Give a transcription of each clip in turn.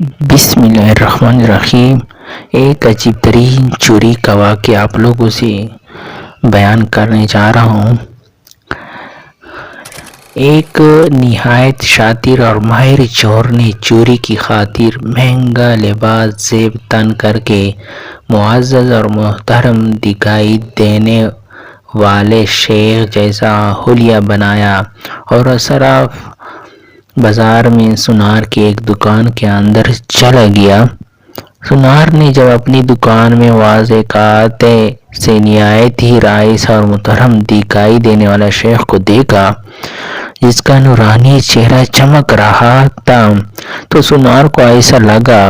بسم اللہ الرحمن الرحیم۔ ایک عجیب ترین چوری کا واقعہ آپ لوگوں سے بیان کرنے جا رہا ہوں۔ ایک نہایت شاطر اور ماہر چور نے چوری کی خاطر مہنگا لباس زیب تن کر کے معزز اور محترم دکھائی دینے والے شیخ جیسا حلیہ بنایا اور صراف بازار میں سونار کی ایک دکان کے اندر چلا گیا۔ سونار نے جب اپنی دکان میں واضح کاتے سے نہایت ہی رائس اور محترم دکھائی دینے والا شیخ کو دیکھا جس کا نورانی چہرہ چمک رہا تھا تو سونار کو ایسا لگا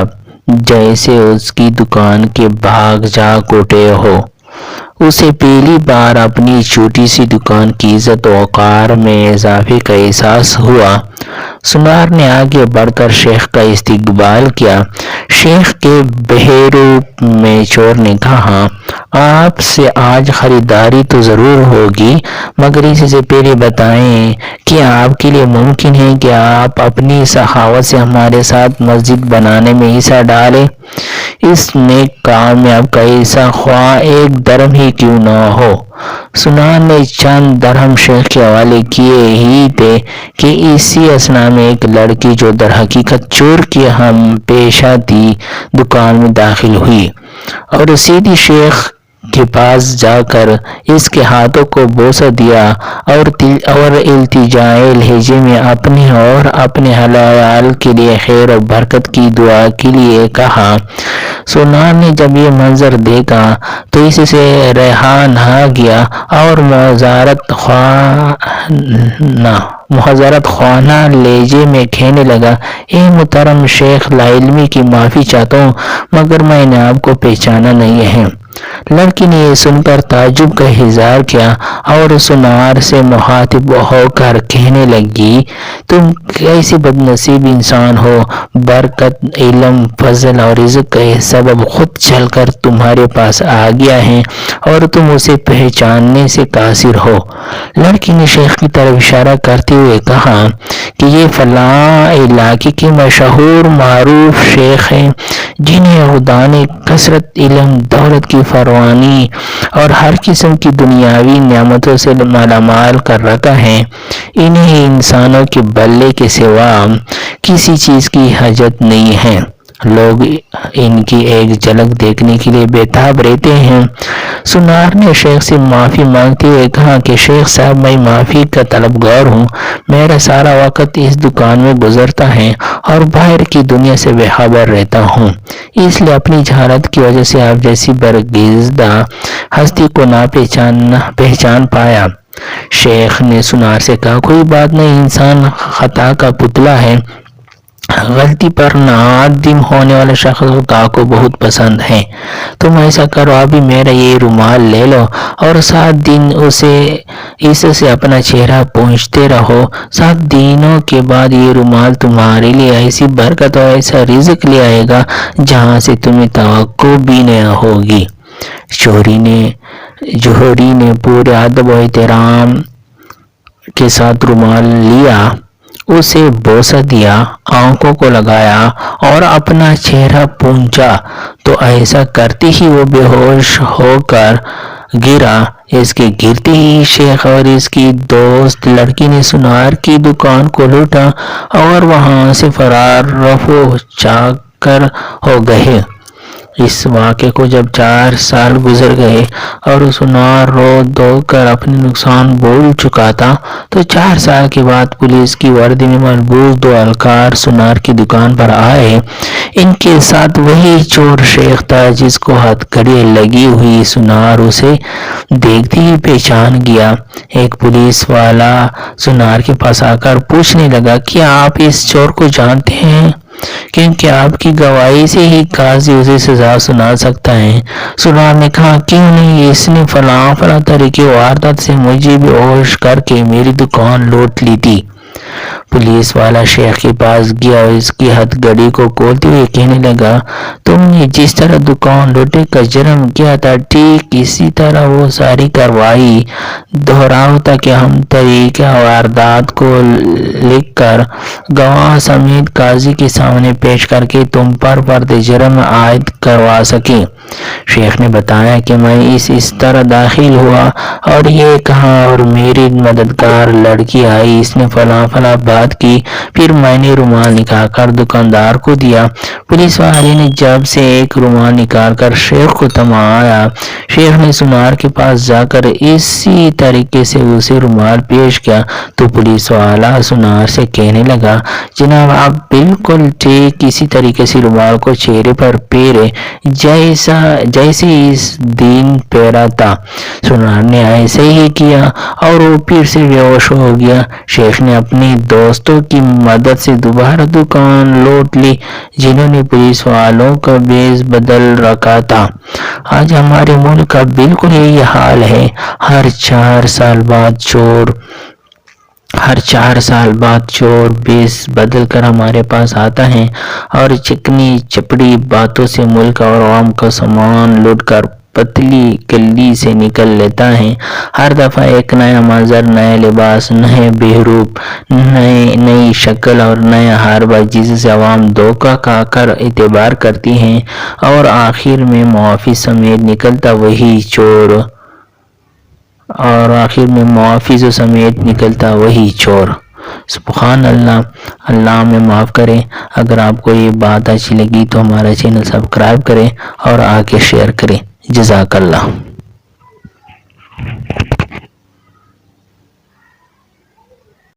جیسے اس کی دکان کے بھاگ جاگ اٹھے ہو۔ اسے پہلی بار اپنی چھوٹی سی دکان کی عزت و وقار میں اضافے کا احساس ہوا۔ سونار نے آگے بڑھ کر شیخ کا استقبال کیا۔ شیخ کے بہروپ میں چور نے کہا، آپ سے آج خریداری تو ضرور ہوگی، مگر اس سے پہلے بتائیں کہ آپ کے لیے ممکن ہے کہ آپ اپنی سخاوت سے ہمارے ساتھ مسجد بنانے میں حصہ ڈالیں؟ اس نیک کام میں آپ کا حصہ خواہ ایک درہم ہی کیوں نہ ہو۔ سونار نے چند درہم شیخ کے حوالے کیے ہی تھے کہ اسی اثنا میں ایک لڑکی جو در حقیقت چور کی ہم پیشہ تھی دکان میں داخل ہوئی اور سیدھی شیخ کے پاس جا کر اس کے ہاتھوں کو بوسہ دیا اور التجائی لہجے میں اپنے اور اپنے اہل ویال کے لیے خیر و برکت کی دعا کے لیے کہا۔ سونار نے جب یہ منظر دیکھا تو اس سے رہا نہ گیا اور محضرت خوانہ لہجے میں کہنے لگا، اے محترم شیخ، لا علمی کی معافی چاہتا ہوں مگر میں نے آپ کو پہچانا نہیں ہے۔ لڑکی نے یہ سن کر تعجب کا اظہار کیا اور سونار سے مخاطب ہو کر کہنے لگی، تم کیسے بد نصیب انسان ہو، برکت، علم، فضل اور رزق کا یہ سبب خود چل کر تمہارے پاس آ گیا ہے اور تم اسے پہچاننے سے قاصر ہو۔ لڑکی نے شیخ کی طرف اشارہ کرتے ہوئے کہا کہ یہ فلاں علاقے کے مشہور معروف شیخ ہیں جنہیں خدا نے کثرت علم، دولت کی فراوانی اور ہر قسم کی دنیاوی نعمتوں سے مالا مال کر رکھا ہے۔ انہیں انسانوں کے بھلے کے سوا کسی چیز کی حاجت نہیں ہے۔ لوگ ان کی ایک جھلک دیکھنے کے لیے بےتاب رہتے ہیں۔ سونار نے شیخ سے معافی مانگتے ہوئے کہا کہ شیخ صاحب، میں معافی کا طلبگار ہوں۔ میرا سارا وقت اس دکان میں گزرتا ہے اور باہر کی دنیا سے بے خبر رہتا ہوں، اس لیے اپنی جہالت کی وجہ سے آپ جیسی برگزیدہ ہستی کو نہ پہچان پایا۔ شیخ نے سونار سے کہا، کوئی بات نہیں، انسان خطا کا پتلا ہے۔ غلطی پر نادم ہونے والا شخص خدا کو بہت پسند ہے۔ تم ایسا کرو، ابھی میرا یہ رومال لے لو اور 7 دن اس سے اپنا چہرہ پوچھتے رہو۔ 7 دنوں کے بعد یہ رومال تمہارے لیے ایسی برکت اور ایسا رزق لے آئے گا جہاں سے تمہیں توقع بھی نہ ہوگی۔ جوہری نے پورے ادب و احترام کے ساتھ رومال لیا، اسے بوسہ دیا، آنکھوں کو لگایا اور اپنا چہرہ پونچھا تو ایسا کرتے ہی وہ بے ہوش ہو کر گرا۔ اس کے گرتے ہی شیخ اور اس کی دوست لڑکی نے سونار کی دکان کو لوٹا اور وہاں سے فرار رفو چاکر ہو گئے۔ اس واقعے کو جب 4 سال گزر گئے اور سونار رو دھو کر اپنے نقصان بھول چکا تھا تو 4 سال کے بعد پولیس کی وردی میں ملبوس 2 اہلکار سونار کی دکان پر آئے۔ ان کے ساتھ وہی چور شیخ تھا جس کو ہتھکڑی لگی ہوئی۔ سونار اسے دیکھتے ہی پہچان گیا۔ ایک پولیس والا سونار کے پاس آ کر پوچھنے لگا، کیا آپ اس چور کو جانتے ہیں؟ کیونکہ آپ کی گواہی سے ہی قاضی اسے سزا سنا سکتا ہے۔ سونار نے کہا، کیوں نہیں، اس نے فلاں طریقے واردات سے مجھے بے ہوش کر کے میری دکان لوٹ لی تھی۔ پولیس والا شیخ کے پاس گیا اور اس کی ہتھ گڑی کو کھولتے ہوئے کہنے لگا، تم نے جس طرح دکان لوٹے کا جرم کیا تھا ٹھیک اسی طرح وہ ساری کارروائی دہراؤ تاکہ ہم طریقہ واردات کو لکھ کر گواہ سمیت قاضی کے سامنے پیش کر کے تم پر فرد جرم عائد کروا سکیں۔ شیخ نے بتایا کہ میں اس طرح داخل ہوا اور یہ کہا اور میری مددگار لڑکی آئی، اس نے فلاں بات کی، پھر میں نے رومال نکال کر دکاندار کو دیا۔ پولیس والے نے جب سے ایک رومال نکال کر شیخ کو تھمایا، شیخ نے سونار کے پاس جا کر اسی طریقے سے اسے رومال پیش کیا تو پولیس والا سونار سے کہنے لگا، جناب آپ بالکل ٹھیک اسی طریقے سے رومال کو چہرے پر پھیرے جیسے اس دن پھیرا تھا۔ سونار نے ایسے ہی کیا اور وہ پھر سے بے ہوش ہو گیا۔ شیخ نے اپنے دوستوں کی مدد سے دوبارہ دکان لوٹ لی جنہوں نے پولیس والوں کا بھیس بدل رکھا تھا۔ آج ہمارے ملک کا بالکل یہی حال ہے۔ ہر چار سال بعد چور بھیس بدل کر ہمارے پاس آتا ہے اور چکنی چپڑی باتوں سے ملک اور عوام کا سامان لوٹ کر پتلی گلی سے نکل لیتا ہے۔ ہر دفعہ ایک نیا منظر، نیا لباس، نئے بہروپ، نئی شکل اور نیا ہاربہ جس سے عوام دھوکہ کھا کر اعتبار کرتی ہے اور آخر میں معافی سمیت نکلتا وہی چور۔ سبحان اللہ۔ اللہ ہمیں معاف کرے۔ اگر آپ کو یہ بات اچھی لگی تو ہمارا چینل سبسکرائب کریں اور آگے شیئر کریں۔ جزاک اللہ۔